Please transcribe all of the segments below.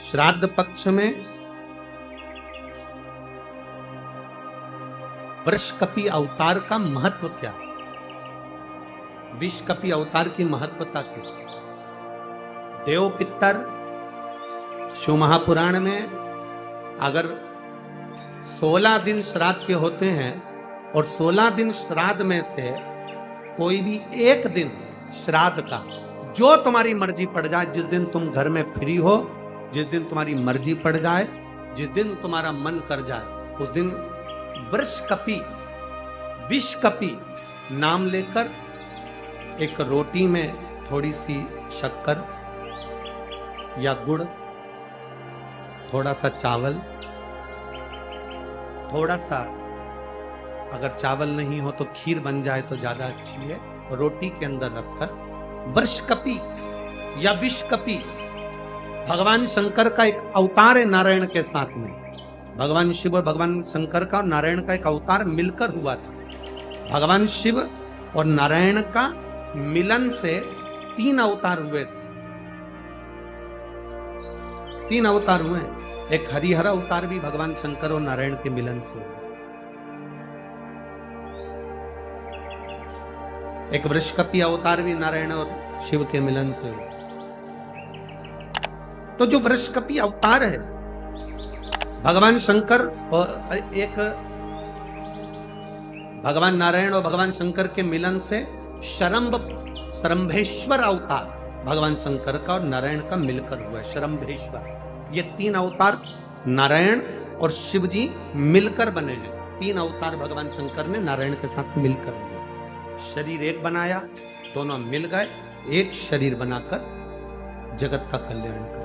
श्राद्ध पक्ष में वृषकपि अवतार का महत्व क्या है? विषकपि अवतार की महत्वता क्या? देव पितर शिव महापुराण में अगर 16 दिन श्राद्ध के होते हैं और 16 दिन श्राद्ध में से कोई भी एक दिन श्राद्ध का जो तुम्हारी मर्जी पड़ जाए, जिस दिन तुम घर में फ्री हो, जिस दिन तुम्हारी मर्जी पड़ जाए, जिस दिन तुम्हारा मन कर जाए, उस दिन वृषकपि विषकपि नाम लेकर एक रोटी में थोड़ी सी शक्कर या गुड़, थोड़ा सा चावल, थोड़ा सा अगर चावल नहीं हो तो खीर बन जाए तो ज्यादा अच्छी है, रोटी के अंदर रखकर वृषकपि या विषकपि भगवान शंकर का एक अवतार है नारायण के साथ में। भगवान शिव और भगवान शंकर का और नारायण का एक अवतार मिलकर हुआ था। भगवान शिव और नारायण का मिलन से 3 अवतार हुए थे। 3 अवतार हुए। एक हरिहर अवतार भी भगवान शंकर और नारायण के मिलन से हुआ। एक वृषकपि अवतार भी नारायण और शिव के मिलन से हुआ। तो जो वृषकपि अवतार है भगवान शंकर और एक भगवान नारायण और भगवान शंकर के मिलन से शरंभेश्वर अवतार भगवान शंकर का और नारायण का मिलकर हुआ है। शरंभेश्वर, ये 3 अवतार नारायण और शिव जी मिलकर बने हैं। 3 अवतार भगवान शंकर ने नारायण के साथ मिलकर बने। शरीर एक बनाया, दोनों मिल गए, एक शरीर बनाकर जगत का कल्याण कर।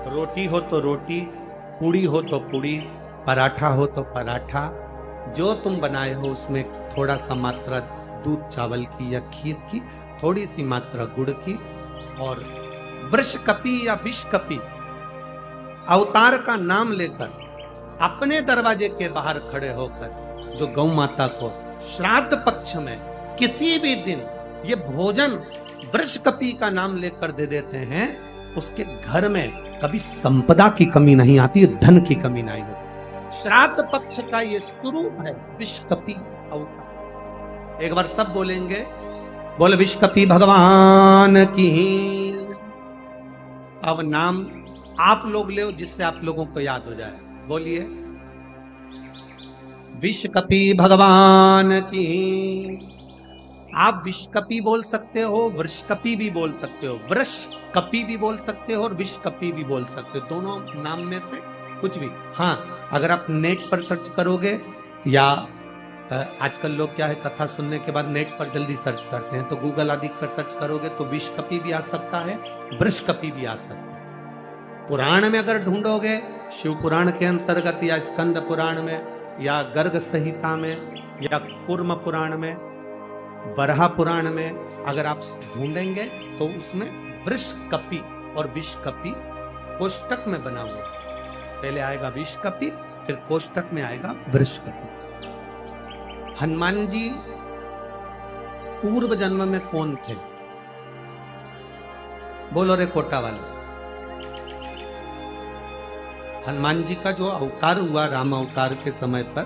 रोटी हो तो रोटी, पूड़ी हो तो पूड़ी, पराठा हो तो पराठा, जो तुम बनाए हो उसमें थोड़ा सा मात्रा दूध चावल की या खीर की, थोड़ी सी मात्रा गुड़ की, और वृषकपि या विषकपि अवतार का नाम लेकर अपने दरवाजे के बाहर खड़े होकर जो गौ माता को श्राद्ध पक्ष में किसी भी दिन ये भोजन वृषकपि का नाम लेकर दे देते हैं, उसके घर में कभी संपदा की कमी नहीं आती, धन की कमी नहीं होती। श्राद्ध पक्ष का ये स्वरूप है विषकपि अवतार। एक बार सब बोलेंगे, बोल विषकपि भगवान की। अब नाम आप लोग ले जिससे आप लोगों को याद हो जाए। बोलिए, विषकपि भगवान की। आप विषकपि बोल सकते हो, वृषकपि भी बोल सकते हो, वृषकपि भी बोल सकते हो और विषकपि भी बोल सकते हो। दोनों नाम में से कुछ भी। हाँ, अगर आप नेट पर सर्च करोगे या आजकल लोग क्या है, कथा सुनने के बाद नेट पर जल्दी सर्च करते हैं, तो गूगल आदि पर सर्च करोगे तो विषकपि भी आ सकता है, वृषकपि भी आ सकता है। पुराण में अगर ढूंढोगे, शिव पुराण के अंतर्गत या स्कंद पुराण में या गर्ग संहिता में या कूर्म पुराण में, बरहा पुराण में अगर आप ढूंढेंगे तो उसमें वृषकपि और विषकपि कोष्टक में बना हुआ। पहले आएगा विषकपि, फिर कोष्टक में आएगा वृषकपि। हनुमान जी पूर्व जन्म में कौन थे? बोलो रे कोटा वाले। हनुमान जी का जो अवतार हुआ राम अवतार के समय पर,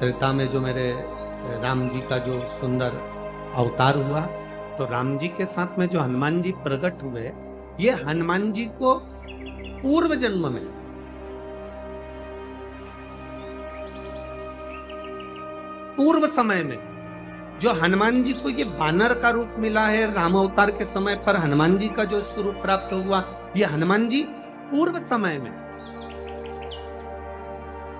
त्रेता में जो मेरे राम जी का जो सुंदर अवतार हुआ, तो राम जी के साथ में जो हनुमान जी प्रकट हुए, ये हनुमान जी को पूर्व जन्म में पूर्व समय में जो हनुमान जी को ये बानर का रूप मिला है राम अवतार के समय पर, हनुमान जी का जो स्वरूप प्राप्त हुआ, ये हनुमान जी पूर्व समय में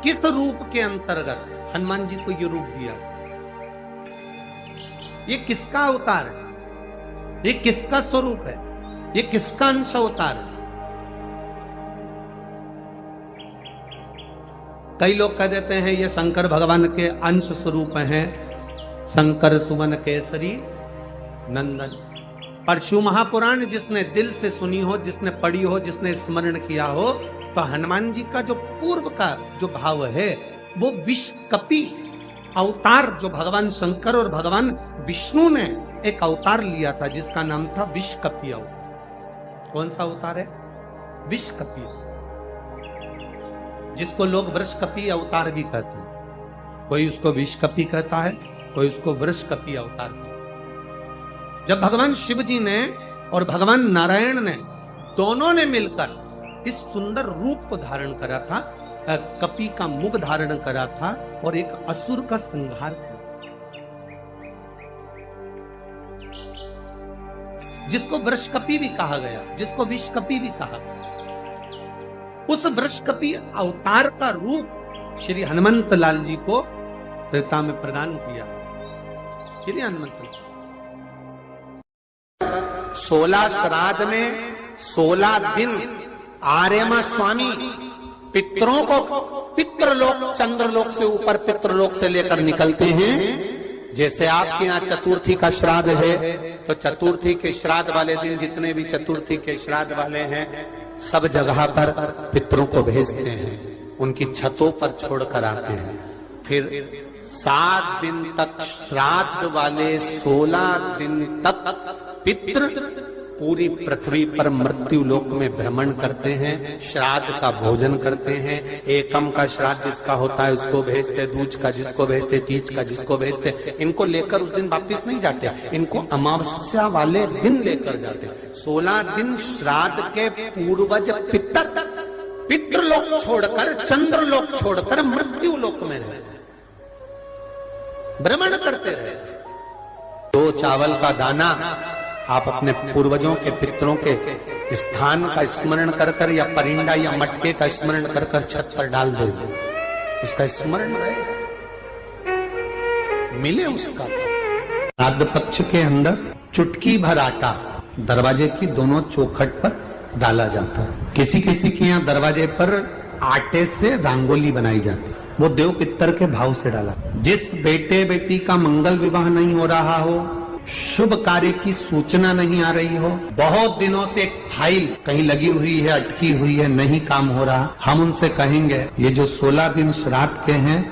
किस रूप के अंतर्गत हनुमान जी को ये रूप दिया? ये किसका अवतार है? ये किसका स्वरूप है? ये किसका अंश अवतार है? कई लोग कह देते हैं ये शंकर भगवान के अंश स्वरूप हैं, शंकर सुमन केसरी नंदन। पर शिव महापुराण जिसने दिल से सुनी हो, जिसने पढ़ी हो, जिसने स्मरण किया हो, तो हनुमान जी का जो पूर्व का जो भाव है वो विषकपि अवतार, जो भगवान शंकर और भगवान विष्णु ने एक अवतार लिया था जिसका नाम था विषकपि अवतार। कौन सा अवतार है? विषकपी, जिसको लोग वृषकपी अवतार भी कहते हैं। कोई उसको विषकपी कहता है, कोई उसको वृषकपी अवतार कहता है। जब भगवान शिव जी ने और भगवान नारायण ने दोनों ने मिलकर इस सुंदर रूप को धारण करा था, कपी का मुख धारण करा था और एक असुर का संहार किया, जिसको वृषकपी भी कहा गया, जिसको विषकपी भी कहा गया। उस वृषकपी अवतार का रूप श्री हनुमंत लाल जी को त्रेता में प्रदान किया। श्री हनुमंत 16 श्राद्ध में 16 दिन आर्यमा स्वामी पितरों को पितृलोक चंद्रलोक से ऊपर पितृलोक से लेकर निकलते हैं। जैसे आपके यहाँ चतुर्थी का श्राद्ध है तो चतुर्थी के श्राद्ध वाले दिन जितने भी चतुर्थी के श्राद्ध वाले हैं सब जगह पर पितरों को भेजते हैं, उनकी छतों पर छोड़कर आते हैं। फिर 7 दिन तक श्राद्ध वाले 16 दिन तक पितृ पूरी पृथ्वी पर मृत्यु लोक में भ्रमण करते हैं, श्राद्ध का भोजन करते हैं। एकम का श्राद्ध जिसका होता है उसको भेजते, दूज का जिसको भेजते, तीज का जिसको भेजते। इनको लेकर उस दिन वापिस नहीं जाते, इनको अमावस्या वाले दिन लेकर जाते। 16 दिन श्राद्ध के पूर्वज पितृलोक छोड़कर चंद्रलोक छोड़कर मृत्यु लोक में रहे, भ्रमण करते रहे। 2 चावल का दाना आप अपने पूर्वजों के पितरों के स्थान का स्मरण कर कर या परिंदा या मटके का स्मरण कर कर छत पर डाल दे, उसका स्मरण रहे, मिले उसका। श्राद्ध पक्ष के अंदर चुटकी भर आटा दरवाजे की दोनों चौखट पर डाला जाता है। किसी किसी के यहाँ दरवाजे पर आटे से रंगोली बनाई जाती, वो देव पितर के भाव से डाला। जिस बेटे बेटी का मंगल विवाह नहीं हो रहा हो, शुभ कार्य की सूचना नहीं आ रही हो, बहुत दिनों से एक फाइल कहीं लगी हुई है, अटकी हुई है, नहीं काम हो रहा, हम उनसे कहेंगे ये जो 16 दिन श्राद्ध के हैं,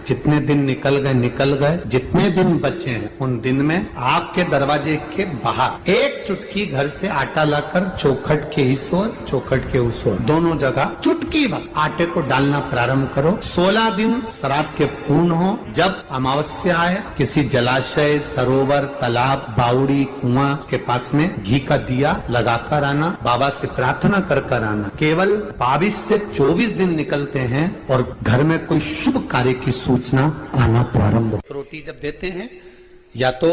जितने दिन निकल गए, जितने दिन बचे हैं उन दिन में आपके दरवाजे के बाहर एक चुटकी घर से आटा लाकर चौखट के इस ओर चौखट के उस ओर दोनों जगह चुटकी भर आटे को डालना प्रारंभ करो। 16 दिन श्राद्ध के पूर्ण हो। जब अमावस्या आए किसी जलाशय, सरोवर, तालाब, बावड़ी, कुआं के पास में घी का दिया लगाकर आना, बाबा से प्रार्थना कर आना। केवल 22 से 24 दिन निकलते हैं और घर में कोई शुभ कार्य की सूचना आना प्रारंभ। रोटी जब देते हैं या तो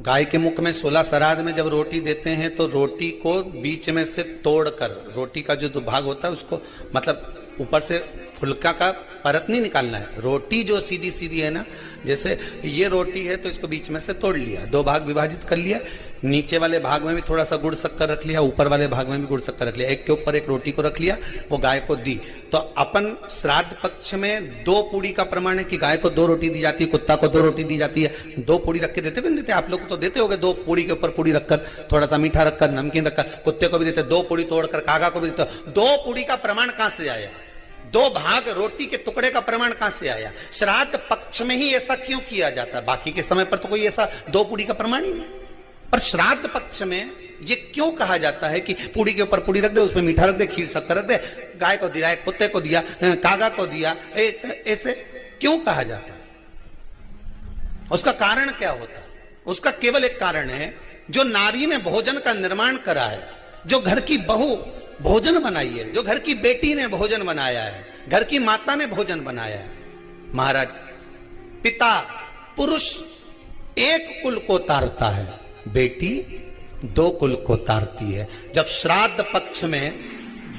गाय के मुख में 16 श्राद्ध में जब रोटी देते हैं तो रोटी को बीच में से तोड़कर, रोटी का जो भाग होता है उसको मतलब ऊपर से फुलका का परत नहीं निकालना है। रोटी जो सीधी सीधी है ना, जैसे ये रोटी है तो इसको बीच में से तोड़ लिया, 2 भाग विभाजित कर लिया, नीचे वाले भाग में भी थोड़ा सा गुड़ शक्कर रख लिया, ऊपर वाले भाग में भी गुड़ शक्कर रख लिया, एक के ऊपर एक रोटी को रख लिया, वो गाय को दी। तो अपन श्राद्ध पक्ष में 2 पूड़ी का प्रमाण है कि गाय को 2 रोटी दी जाती है, कुत्ता को 2 रोटी दी जाती है। 2 पूड़ी रख के देते नहीं देते? आप लोग तो देते होगे, 2 पूड़ी के ऊपर पूड़ी रखकर, थोड़ा सा मीठा रखकर, नमकीन रखकर, कुत्ते को भी देते, 2 पूड़ी तोड़कर कागा को भी देते। 2 पूड़ी का प्रमाण कहां से आया? 2 भाग रोटी के टुकड़े का प्रमाण कहां से आया? श्राद्ध पक्ष में ही ऐसा क्यों किया जाता है? बाकी के समय पर तो कोई ऐसा 2 पूड़ी का प्रमाण ही नहीं, पर श्राद्ध पक्ष में ये क्यों कहा जाता है कि पूड़ी के ऊपर पूड़ी रख दे, उसमें मीठा रख दे, खीर शक्कर रख दे, गाय को दिया, कुत्ते को दिया, कागा को दिया, ऐसे क्यों कहा जाता है? उसका कारण क्या होता है? उसका केवल एक कारण है, जो नारी ने भोजन का निर्माण करा है, जो घर की बहू भोजन बनाई है, जो घर की बेटी ने भोजन बनाया है, घर की माता ने भोजन बनाया है। महाराज, पिता पुरुष एक कुल को तारता है, बेटी 2 कुल को तारती है। जब श्राद्ध पक्ष में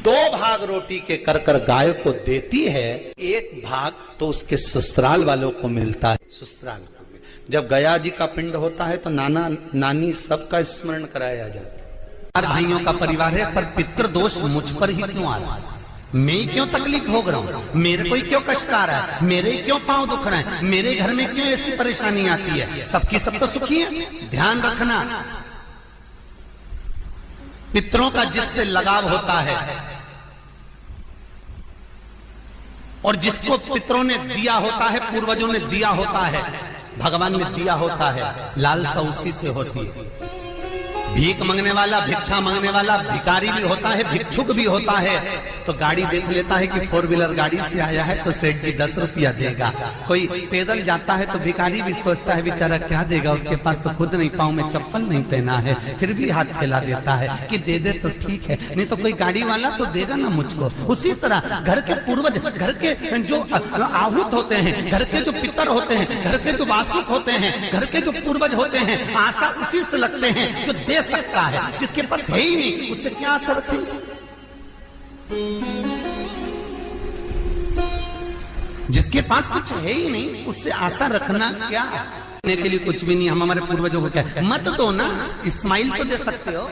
2 भाग रोटी के कर कर गाय को देती है, 1 भाग तो उसके ससुराल वालों को मिलता है। ससुराल को जब गया जी का पिंड होता है तो नाना नानी सबका स्मरण कराया जाता है। 4 भाइयों का परिवार है, पर पितृदोष मुझ पर ही क्यों आ रहा है? मैं क्यों तकलीफ भोग रहा हूं? मेरे को क्यों कष्ट आ रहा है? मेरे क्यों पांव दुख रहे हैं? मेरे घर में क्यों ऐसी परेशानी आती है? सबकी सब तो सुखी है। ध्यान रखना, पितरों का जिससे लगाव होता है और जिसको पितरों ने दिया होता है, पूर्वजों ने दिया होता है, भगवान ने दिया होता है, लालसा उसी से होती है। भीख मांगने वाला, भिक्षा मांगने वाला भिखारी भी होता है, भिक्षुक भी होता है। तो गाड़ी देख लेता है कि 4 व्हीलर गाड़ी से आया है तो सेठ जी 10 रुपया देगा। कोई पैदल जाता है तो भिखारी भी सोचता है बेचारा क्या देगा, उसके पास तो खुद नहीं, पाँव में चप्पल नहीं पहना है, फिर भी हाथ फैला देता है कि दे दे तो ठीक है, नहीं तो कोई गाड़ी वाला तो देगा ना मुझको। उसी तरह घर के पूर्वज, घर के जो आहूत होते हैं, घर के जो पितर होते हैं, घर के जो वासुक होते हैं, घर के जो पूर्वज होते हैं, आशा उसी से लगते हैं जो दे सकता है। जिसके पास है ही नहीं उससे क्या आशा रखेंगे? जिसके पास कुछ है ही नहीं उससे आशा रखना क्या? देने के लिए कुछ भी नहीं। हम हमारे पूर्वजों को क्या मत दो ना, इस्माइल तो दे सकते हो।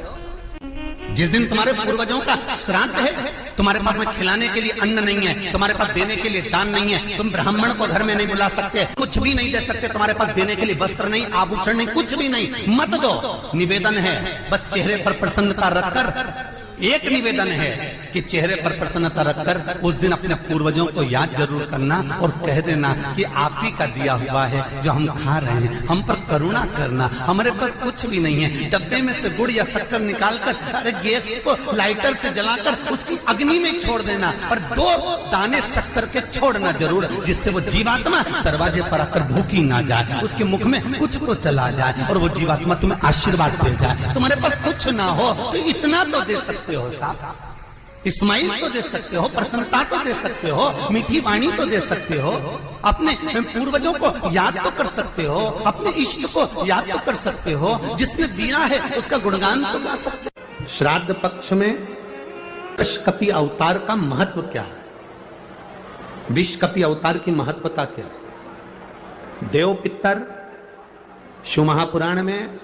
जिस दिन तुम्हारे पूर्वजों का श्राद्ध है, तुम्हारे पास में खिलाने के लिए अन्न नहीं है, तुम्हारे पास देने के लिए दान नहीं है, तुम ब्राह्मण को घर में नहीं बुला सकते, कुछ भी नहीं दे सकते, तुम्हारे पास देने के लिए वस्त्र नहीं, आभूषण नहीं, कुछ भी नहीं, मत दो। निवेदन है बस चेहरे पर प्रसन्नता रखकर, एक निवेदन है कि चेहरे पर प्रसन्नता रखकर उस दिन अपने पूर्वजों को याद जरूर करना और कह देना कि आप ही का दिया हुआ है जो हम खा रहे हैं, हम पर करुणा करना। हमारे पास कुछ भी नहीं है। डब्बे में से गुड़ या शक्कर निकालकर अरे गैस को लाइटर से जलाकर उसकी अग्नि में छोड़ देना, पर 2 दाने शक्कर के छोड़ना जरूर, जिससे वो जीवात्मा दरवाजे पर आकर भूखी ना जाए, उसके मुख में कुछ तो चला जाए और वो जीवात्मा तुम्हें आशीर्वाद दे जाए। तुम्हारे पास कुछ ना हो तो इतना तो दे सकते हो साहब, इस्माइल तो दे सकते हो, प्रसन्नता तो दे सकते हो, मीठी वाणी तो दे सकते हो, अपने पूर्वजों को याद तो कर सकते हो, अपने इष्ट को याद तो कर सकते हो, जिसने दिया है उसका गुणगान तो गा सकते हो। श्राद्ध पक्ष में विषकपि अवतार का महत्व क्या है? विषकपि अवतार की महत्वता क्या है? देव पितर शिव महापुराण में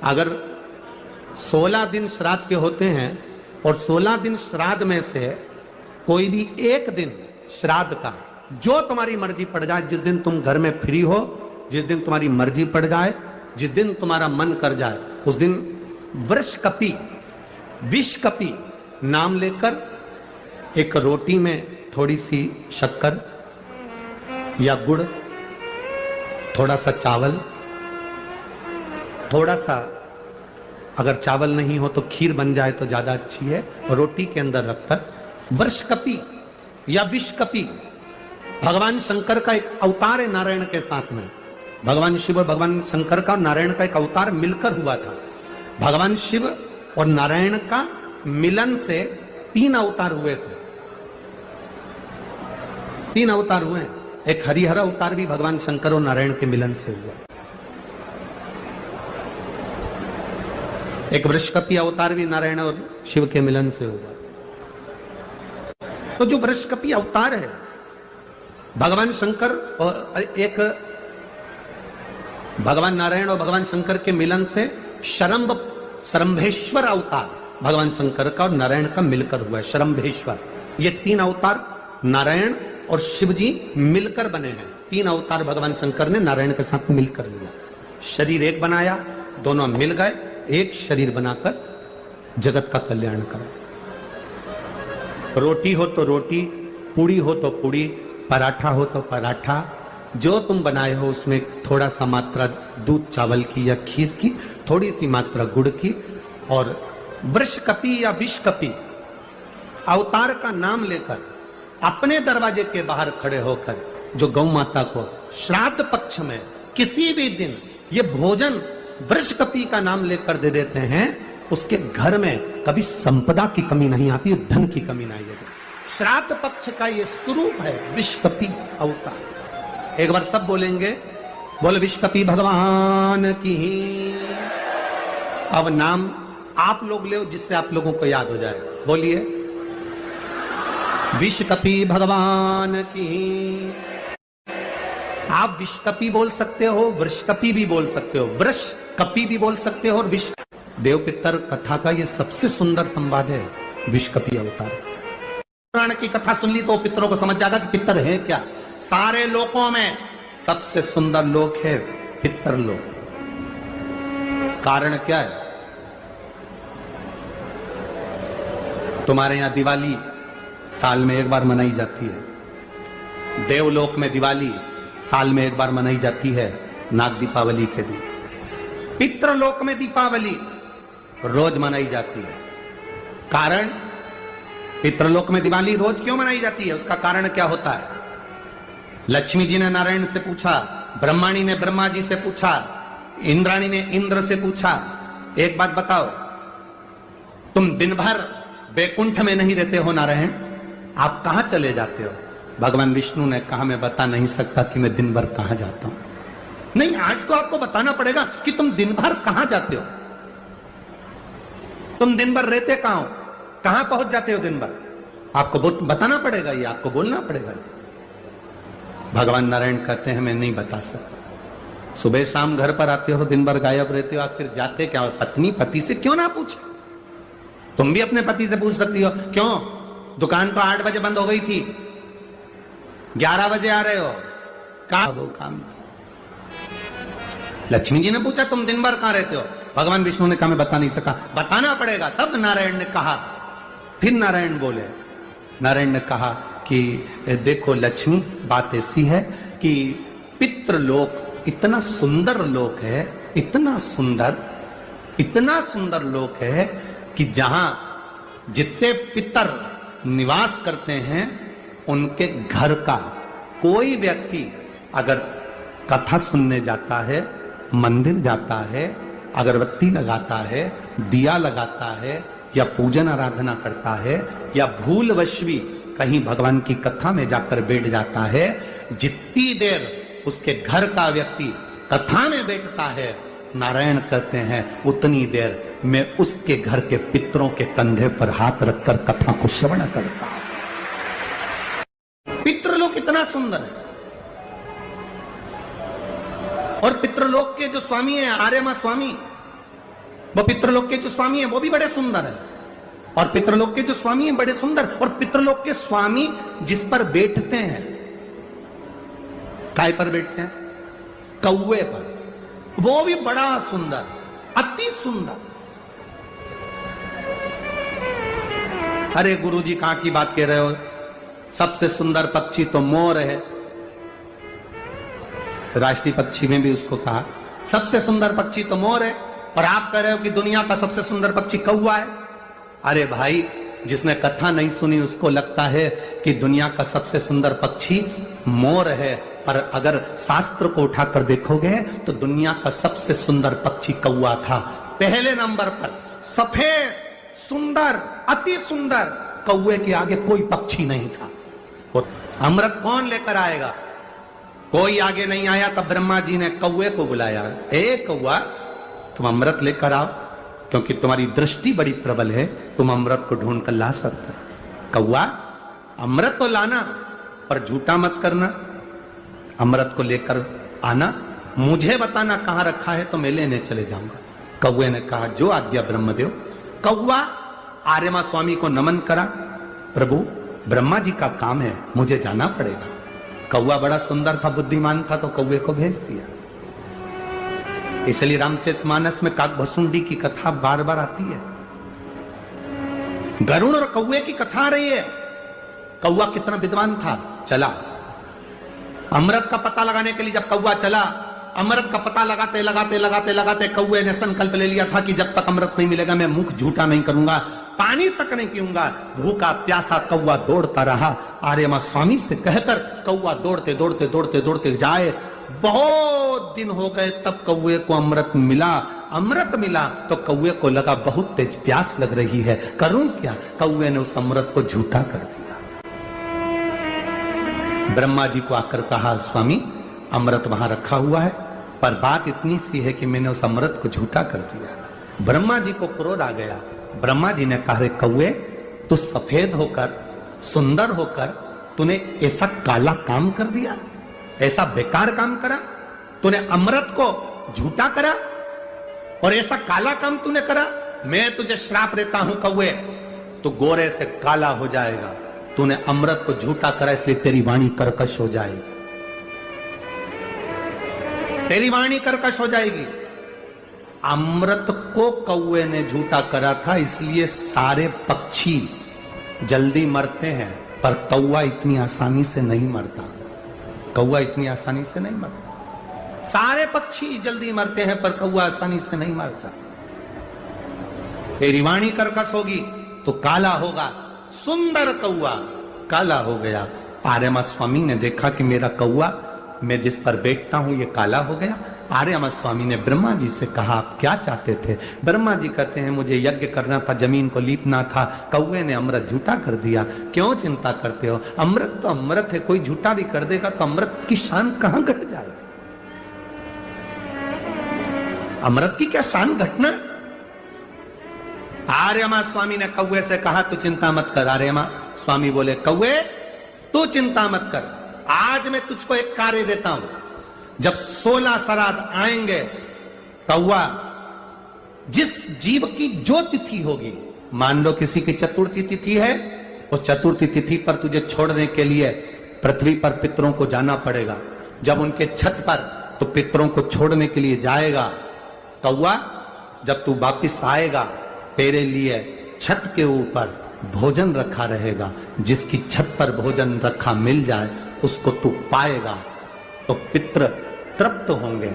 अगर 16 दिन श्राद्ध के होते हैं और 16 दिन श्राद्ध में से कोई भी एक दिन श्राद्ध का जो तुम्हारी मर्जी पड़ जाए, जिस दिन तुम घर में फ्री हो, जिस दिन तुम्हारी मर्जी पड़ जाए, जिस दिन तुम्हारा मन कर जाए, उस दिन वृषकपि, विषकपि नाम लेकर एक रोटी में थोड़ी सी शक्कर या गुड़, थोड़ा सा चावल, थोड़ा सा अगर चावल नहीं हो तो खीर बन जाए तो ज्यादा अच्छी है, रोटी के अंदर रखकर वृषकपि या विषकपि भगवान शंकर का एक अवतार है नारायण के साथ में। भगवान शिव और भगवान शंकर का और नारायण का एक अवतार मिलकर हुआ था। भगवान शिव और नारायण का मिलन से 3 अवतार हुए थे। 3 अवतार हुए। एक हरिहर अवतार भी भगवान शंकर और नारायण के मिलन से हुआ। एक वृषकपि अवतार भी नारायण और शिव के मिलन से हुआ। तो जो वृषकपि अवतार है भगवान शंकर और एक भगवान नारायण और भगवान शंकर के मिलन से शरंभेश्वर अवतार भगवान शंकर का और नारायण का मिलकर हुआ है। शरंभेश्वर, ये 3 अवतार नारायण और शिव जी मिलकर बने हैं। 3 अवतार भगवान शंकर ने नारायण के साथ मिलकर लिया, शरीर एक बनाया, दोनों मिल गए, एक शरीर बनाकर जगत का कल्याण करा। रोटी हो तो रोटी, पूड़ी हो तो पूड़ी, पराठा हो तो पराठा, जो तुम बनाए हो उसमें थोड़ा सा मात्रा दूध चावल की या खीर की, थोड़ी सी मात्रा गुड़ की। और वृषकपि या विषकपि अवतार का नाम लेकर अपने दरवाजे के बाहर खड़े होकर जो गौ माता को श्राद्ध पक्ष में किसी भी दिन ये भोजन वृषकपि का नाम लेकर दे देते हैं, उसके घर में कभी संपदा की कमी नहीं आती, धन की कमी नहीं आती। श्राद्ध पक्ष का ये स्वरूप है विषकपि अवतार। एक बार सब बोलेंगे, बोल विषकपि भगवान की। अब नाम आप लोग ले जिससे आप लोगों को याद हो जाए। बोलिए विषकपि भगवान की। आप विषकपि बोल सकते हो, वृषकपि भी बोल सकते हो, वृषकपि भी बोल सकते हो और विष। देव पितर कथा का ये सबसे सुंदर संवाद है विषकपि अवतार। पुराण की कथा सुन ली तो पितरों को समझ जाएगा कि पितर है क्या। सारे लोकों में सबसे सुंदर लोक है पितर लोक। कारण क्या है? तुम्हारे यहां दिवाली साल में एक बार मनाई जाती है, देवलोक में दिवाली साल में एक बार मनाई जाती है, नाग दीपावली के दिन। पितृलोक में दीपावली रोज मनाई जाती है। कारण, पितृलोक में दिवाली रोज क्यों मनाई जाती है? उसका कारण क्या होता है? लक्ष्मी जी ने नारायण से पूछा, ब्रह्माणी ने ब्रह्मा जी से पूछा, इंद्राणी ने इंद्र से पूछा, एक बात बताओ, तुम दिन भर बैकुंठ में नहीं रहते हो नारायण, आप कहां चले जाते हो? भगवान विष्णु ने कहा, मैं बता नहीं सकता कि मैं दिन भर कहां जाता हूं। नहीं, आज तो आपको बताना पड़ेगा कि तुम दिन भर कहां जाते हो, तुम दिन भर रहते कहां हो, कहां पहुंच जाते हो दिन भर, आपको बताना पड़ेगा, ये आपको बोलना पड़ेगा। भगवान नारायण कहते हैं, मैं नहीं बता सकता। सुबह शाम घर पर आते हो, दिन भर गायब रहते हो, आखिर जाते क्या हो? पत्नी पति से क्यों ना पूछे? तुम भी अपने पति से पूछ सकती हो, क्यों दुकान तो 8 बजे बंद हो गई थी, 11 बजे आ रहे हो, कहा वो काम। लक्ष्मी जी ने पूछा, तुम दिन भर कहां रहते हो? भगवान विष्णु ने कहा, मैं बता नहीं सका। बताना पड़ेगा। तब नारायण ने कहा, फिर नारायण बोले, नारायण ने कहा कि देखो लक्ष्मी, बात ऐसी है कि पितृलोक इतना सुंदर लोक है, इतना सुंदर लोक है कि जहां जितने पितर निवास करते हैं, उनके घर का कोई व्यक्ति अगर कथा सुनने जाता है, मंदिर जाता है, अगरबत्ती लगाता है, दिया लगाता है, या पूजन आराधना करता है, या भूलवश भी कहीं भगवान की कथा में जाकर बैठ जाता है, जितनी देर उसके घर का व्यक्ति कथा में बैठता है, नारायण कहते हैं उतनी देर मैं उसके घर के पितरों के कंधे पर हाथ रखकर कथा को श्रवण करता हूं। पितृलोक इतना सुंदर है। और पितृलोक के जो स्वामी है, आर्यमा स्वामी, वो पितृलोक के जो स्वामी है वो भी बड़े सुंदर है। और पितृलोक के जो स्वामी है बड़े सुंदर, और पितृलोक के स्वामी जिस पर बैठते हैं, काय पर बैठते हैं? कौवे पर, वो भी बड़ा सुंदर, अति सुंदर। अरे गुरुजी कहां की बात कह रहे हो? सबसे सुंदर पक्षी तो मोर है। राष्ट्रीय पक्षी में भी उसको कहा सबसे सुंदर पक्षी तो मोर है, और आप कह रहे हो कि दुनिया का सबसे सुंदर पक्षी कौवा है। अरे भाई, जिसने कथा नहीं सुनी उसको लगता है कि दुनिया का सबसे सुंदर पक्षी मोर है, पर अगर शास्त्र को उठाकर देखोगे तो दुनिया का सबसे सुंदर पक्षी कौवा था। पहले नंबर पर सफेद, सुंदर, अति सुंदर कौवे के आगे कोई पक्षी नहीं था। अमृत कौन लेकर आएगा? कोई आगे नहीं आया, तब ब्रह्मा जी ने कौवे को बुलाया, ए कौवा, तुम अमृत लेकर आओ, क्योंकि तुम्हारी दृष्टि बड़ी प्रबल है, तुम अमृत को ढूंढ कर ला सकते हो। कौवा, अमृत तो लाना, पर झूठा मत करना, अमृत को लेकर आना, मुझे बताना कहां रखा है तो मैं लेने चले जाऊंगा। कौवे ने कहा, जो आज्ञा ब्रह्मदेव। कौवा आर्यमा स्वामी को नमन करा, प्रभु ब्रह्मा जी का काम है, मुझे जाना पड़ेगा। कौवा बड़ा सुंदर था, बुद्धिमान था, तो कौवे को भेज दिया। इसलिए रामचरितमानस में काकभसुंडी की कथा बार बार आती है। गरुड़ और कौवे की कथा आ रही है। कौवा कितना विद्वान था, चला अमृत का पता लगाने के लिए। जब कौवा चला, अमृत का पता लगाते लगाते लगाते लगाते कौवे ने संकल्प ले लिया था कि जब तक अमृत नहीं मिलेगा मैं मुख झूठा नहीं करूंगा, पानी तक नहीं पीऊंगा। भूखा प्यासा कौवा दौड़ता रहा। आर्यमा स्वामी से कहकर कौवा दौड़ते दौड़ते दौड़ते दौड़ते जाए। बहुत दिन हो गए, तब कौवे को अमृत मिला। अमृत मिला तो कौवे को लगा बहुत तेज प्यास लग रही है, करूं क्या? कौवे ने उस अमृत को झूठा कर दिया। ब्रह्मा जी को आकर कहा, स्वामी अमृत वहां रखा हुआ है, पर बात इतनी सी है कि मैंने उस अमृत को झूठा कर दिया। ब्रह्मा जी को क्रोध आ गया। ब्रह्मा जी ने कहा, कौवे, तू सफेद होकर, सुंदर होकर, तूने ऐसा काला काम कर दिया, ऐसा बेकार काम करा, तूने अमृत को झूठा करा और ऐसा काला काम तूने करा। मैं तुझे श्राप देता हूं कौवे, तू गोरे से काला हो जाएगा। तूने अमृत को झूठा करा, इसलिए तेरी वाणी कर्कश हो जाएगी, तेरी वाणी कर्कश हो जाएगी। अमृत को कौवे ने झूठा करा था, इसलिए सारे पक्षी जल्दी मरते हैं, पर कौवा इतनी आसानी से नहीं मरता। कौवा इतनी आसानी से नहीं मरता। सारे पक्षी जल्दी मरते हैं, पर कौवा आसानी से नहीं मरता। तेरी वाणी कर्कश होगी तो काला होगा। सुंदर कौआ काला हो गया। आर्यमा स्वामी ने देखा कि मेरा कौआ मैं जिस पर बैठता हूं ये काला हो गया। आर्यमा स्वामी ने ब्रह्मा जी से कहा आप क्या चाहते थे? ब्रह्मा जी कहते हैं मुझे यज्ञ करना था, जमीन को लीपना था, कौवे ने अमृत झूठा कर दिया। क्यों चिंता करते हो? अमृत तो अमृत है, कोई झूठा भी कर देगा तो अमृत की शान कहां घट जाए? अमृत की क्या शान घटना? आर्यमा स्वामी ने कौवे से कहा तू चिंता मत कर। आर्यमा स्वामी बोले कौवे तू चिंता मत कर, आज मैं तुझको एक कार्य देता हूं। जब 16 श्राद्ध आएंगे कौवा, जिस जीव की जो तिथि होगी, मान लो किसी की चतुर्थी तिथि है, उस चतुर्थी तिथि पर तुझे छोड़ने के लिए पृथ्वी पर पितरों को जाना पड़ेगा। जब उनके छत पर तो पितरों को छोड़ने के लिए जाएगा कौवा, जब तू वापिस आएगा तेरे लिए छत के ऊपर भोजन रखा रहेगा। जिसकी छत पर भोजन रखा मिल जाए उसको तू पाएगा तो पितृ तृप्त होंगे।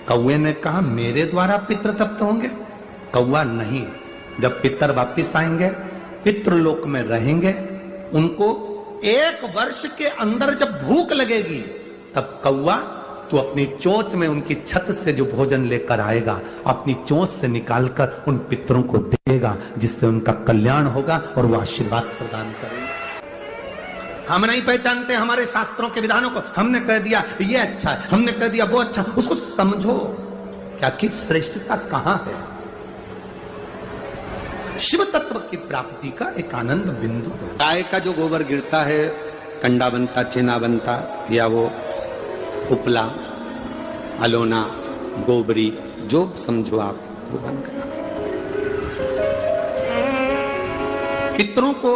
कौवे ने कहा मेरे द्वारा पितृ तृप्त होंगे? कौवा नहीं, जब पितर वापिस आएंगे पितृलोक में रहेंगे, उनको 1 वर्ष के अंदर जब भूख लगेगी तब कौवा तो अपनी चोंच में उनकी छत से जो भोजन लेकर आएगा अपनी चोंच से निकालकर उन पितरों को देगा, जिससे उनका कल्याण होगा और वो आशीर्वाद प्रदान करेगा। हम नहीं पहचानते हमारे शास्त्रों के विधानों को, हमने कह दिया ये अच्छा है, हमने कह दिया वो अच्छा। उसको समझो क्या कि श्रेष्ठता कहां है। शिव तत्व की प्राप्ति का एक आनंद बिंदु। गाय का जो गोबर गिरता है, कंडा बनता, चेना बनता, या वो उपला, अलोना, गोबरी, जो समझो आप, वो बन गया। पितरों को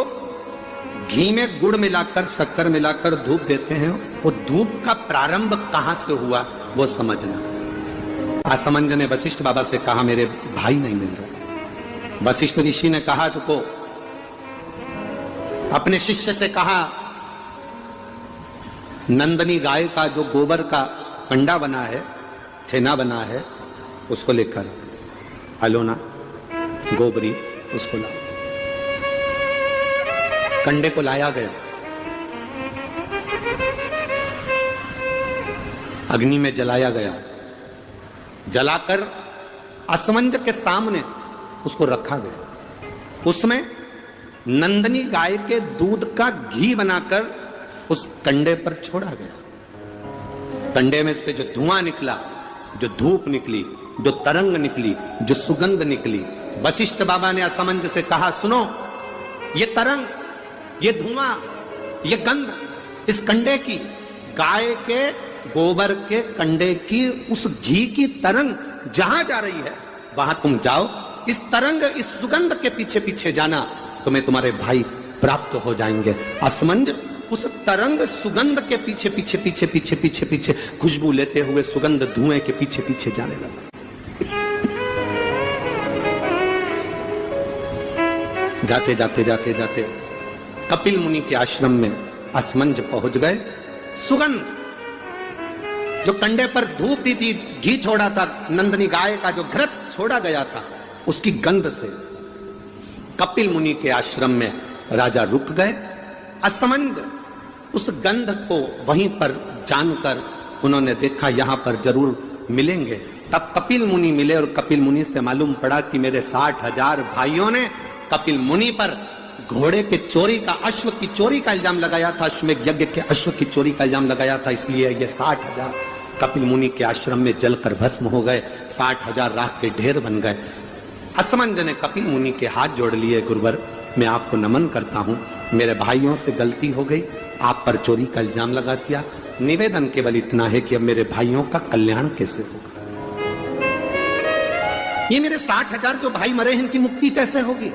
घी में गुड़ मिलाकर, शक्कर मिलाकर धूप देते हैं। वो धूप का प्रारंभ कहां से हुआ वो समझना। असमंज ने वशिष्ठ बाबा से कहा मेरे भाई नहीं मिल रहे। वशिष्ठ ऋषि ने कहा रुको, अपने शिष्य से कहा नंदनी गाय का जो गोबर का कंडा बना है, छेना बना है, उसको लेकर अलोना, गोबरी, उसको ला। कंडे को लाया गया, अग्नि में जलाया गया, जलाकर असमंज के सामने उसको रखा गया। उसमें नंदनी गाय के दूध का घी बनाकर उस कंडे पर छोड़ा गया। कंडे में से जो धुआं निकला, जो धूप निकली, जो तरंग निकली, जो सुगंध निकली, वशिष्ठ बाबा ने असमंज से कहा सुनो, ये तरंग, ये धुआं, ये गंध इस कंडे की, गाय के गोबर के कंडे की, उस घी की तरंग जहां जा रही है वहां तुम जाओ। इस तरंग, इस सुगंध के पीछे पीछे जाना, तुम्हें तुम्हारे भाई प्राप्त हो जाएंगे। असमंज उस तरंग सुगंध के पीछे पीछे पीछे पीछे पीछे पीछे खुशबू लेते हुए सुगंध धुएं के पीछे पीछे जाने लगा। जाते जाते जाते जाते कपिल मुनि के आश्रम में असमंज पहुंच गए। सुगंध, जो कंडे पर धूप दी थी, घी छोड़ा था, नंदनी गाय का जो घृत छोड़ा गया था, उसकी गंध से कपिल मुनि के आश्रम में राजा रुक गए। असमंज उस गंध को वहीं पर जानकर उन्होंने देखा यहां पर जरूर मिलेंगे। तब कपिल मुनि मिले और कपिल मुनि से मालूम पड़ा कि मेरे 60,000 भाइयों ने कपिल मुनि पर घोड़े के चोरी का, अश्व की चोरी का इल्जाम लगाया था, अश्वमेध यज्ञ के अश्व की चोरी का इल्जाम लगाया था। इसलिए ये 60,000 कपिल मुनि के आश्रम में जलकर भस्म हो गए, 60,000 राख के ढेर बन गए। असमंज ने कपिल मुनि के हाथ जोड़ लिए, गुरुवर मैं आपको नमन करता हूं, मेरे भाइयों से गलती हो गई, आप पर चोरी का इल्जाम लगा दिया। निवेदन केवल इतना है कि अब मेरे भाइयों का कल्याण कैसे होगा? ये मेरे 60,000 जो भाई मरे हैं, इनकी मुक्ति कैसे होगी?